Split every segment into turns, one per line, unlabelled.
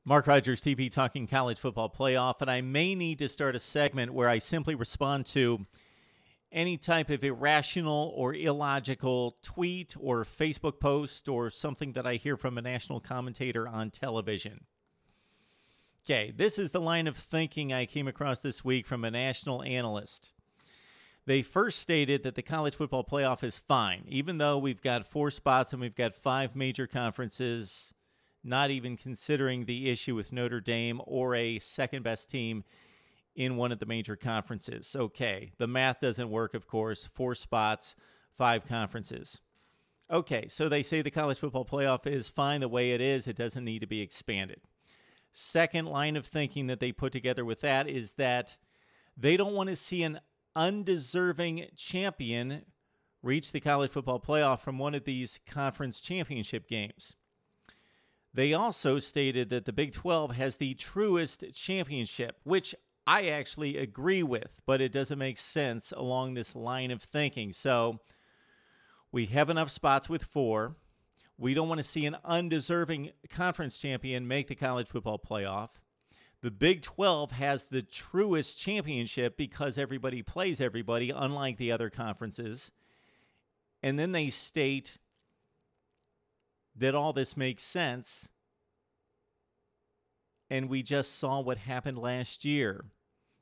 Mark Rogers TV talking college football playoff, and I may need to start a segment where I simply respond to any type of irrational or illogical tweet or Facebook post or something that I hear from a national commentator on television. Okay, this is the line of thinking I came across this week from a national analyst. They first stated that the college football playoff is fine, even though we've got 4 spots and we've got 5 major conferences, not even considering the issue with Notre Dame or a second-best team in one of the major conferences. Okay, the math doesn't work, of course. 4 spots, 5 conferences. Okay, so they say the college football playoff is fine the way it is. It doesn't need to be expanded. Second line of thinking that they put together with that is that they don't want to see an undeserving champion reach the college football playoff from one of these conference championship games. They also stated that the Big 12 has the truest championship, which I actually agree with, but it doesn't make sense along this line of thinking. So we have enough spots with 4. We don't want to see an undeserving conference champion make the college football playoff. The Big 12 has the truest championship because everybody plays everybody, unlike the other conferences. And then they state that all this makes sense. And we just saw what happened last year.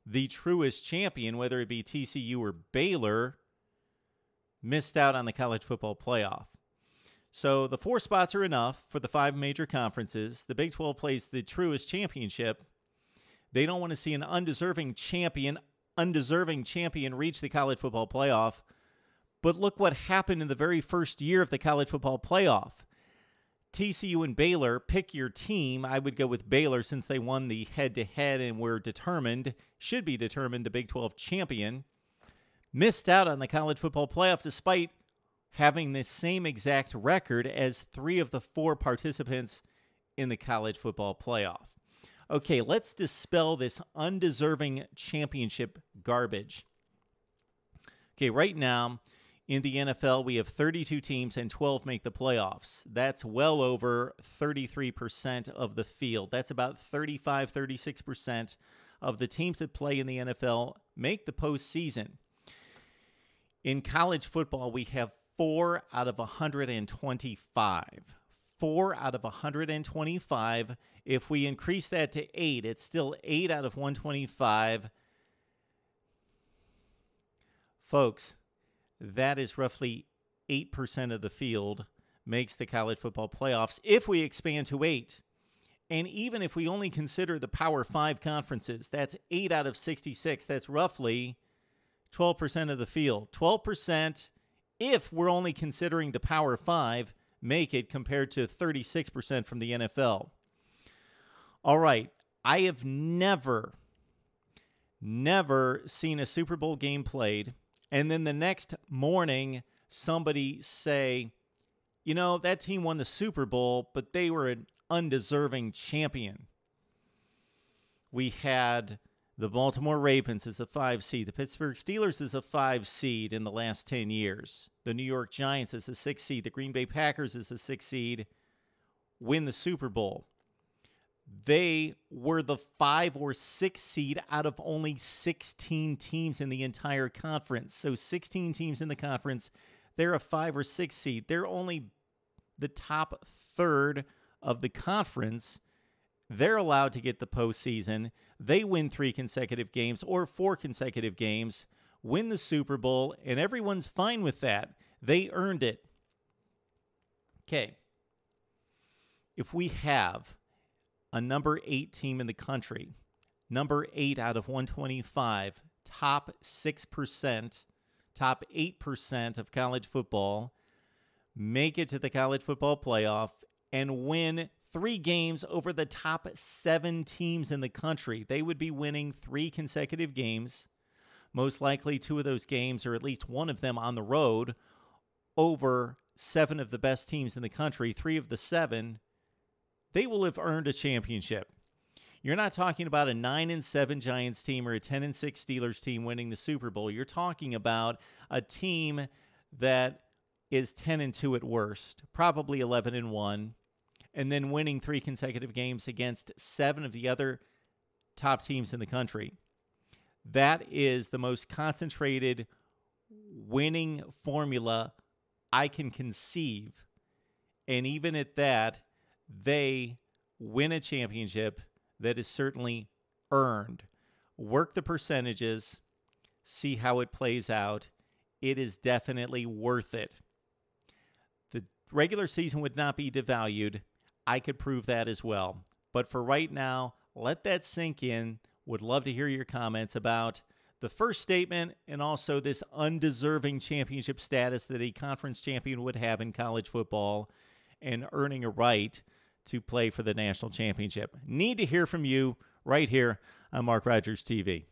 The truest champion, whether it be TCU or Baylor, missed out on the college football playoff. So the 4 spots are enough for the 5 major conferences. The Big 12 plays the truest championship. They don't want to see an undeserving champion reach the college football playoff. But look what happened in the very first year of the college football playoff. TCU and Baylor, pick your team. I would go with Baylor since they won the head-to-head and should be determined the Big 12 champion. Missed out on the college football playoff despite having the same exact record as 3 of the 4 participants in the college football playoff. Okay, let's dispel this undeserving championship garbage. Okay, right now in the NFL, we have 32 teams and 12 make the playoffs. That's well over 33% of the field. That's about 36% of the teams that play in the NFL make the postseason. In college football, we have 4 out of 125. 4 out of 125. If we increase that to 8, it's still 8 out of 125. Folks, that is roughly 8% of the field makes the college football playoffs if we expand to 8. And even if we only consider the Power 5 conferences, that's 8 out of 66. That's roughly 12% of the field. 12% if we're only considering the Power 5 make it compared to 36% from the NFL. All right, I have never seen a Super Bowl game played and then the next morning somebody say, you know, that team won the Super Bowl, but they were an undeserving champion. We had the Baltimore Ravens as a 5 seed. The Pittsburgh Steelers as a 5 seed in the last 10 years. The New York Giants as a 6 seed. The Green Bay Packers as a 6 seed. Win the Super Bowl. They were the 5 or 6 seed out of only 16 teams in the entire conference. So 16 teams in the conference, they're a 5 or 6 seed. They're only the top third of the conference. They're allowed to get the postseason. They win 3 consecutive games or 4 consecutive games, win the Super Bowl, and everyone's fine with that. They earned it. Okay. If we have a number 8 team in the country, number 8 out of 125, top 6%, top 8% of college football, make it to the college football playoff and win 3 games over the top 7 teams in the country. They would be winning 3 consecutive games, most likely 2 of those games, or at least one of them on the road, over 7 of the best teams in the country, 3 of the 7. They will have earned a championship. You're not talking about a 9-7 Giants team or a 10-6 Steelers team winning the Super Bowl. You're talking about a team that is 10-2 at worst, probably 11-1, and then winning 3 consecutive games against 7 of the other top teams in the country. That is the most concentrated winning formula I can conceive. And even at that, they win a championship that is certainly earned. Work the percentages, see how it plays out. It is definitely worth it. The regular season would not be devalued. I could prove that as well. But for right now, let that sink in. Would love to hear your comments about the first statement and also this undeserving championship status that a conference champion would have in college football and earning a right to play for the national championship. Need to hear from you right here on Mark Rogers TV.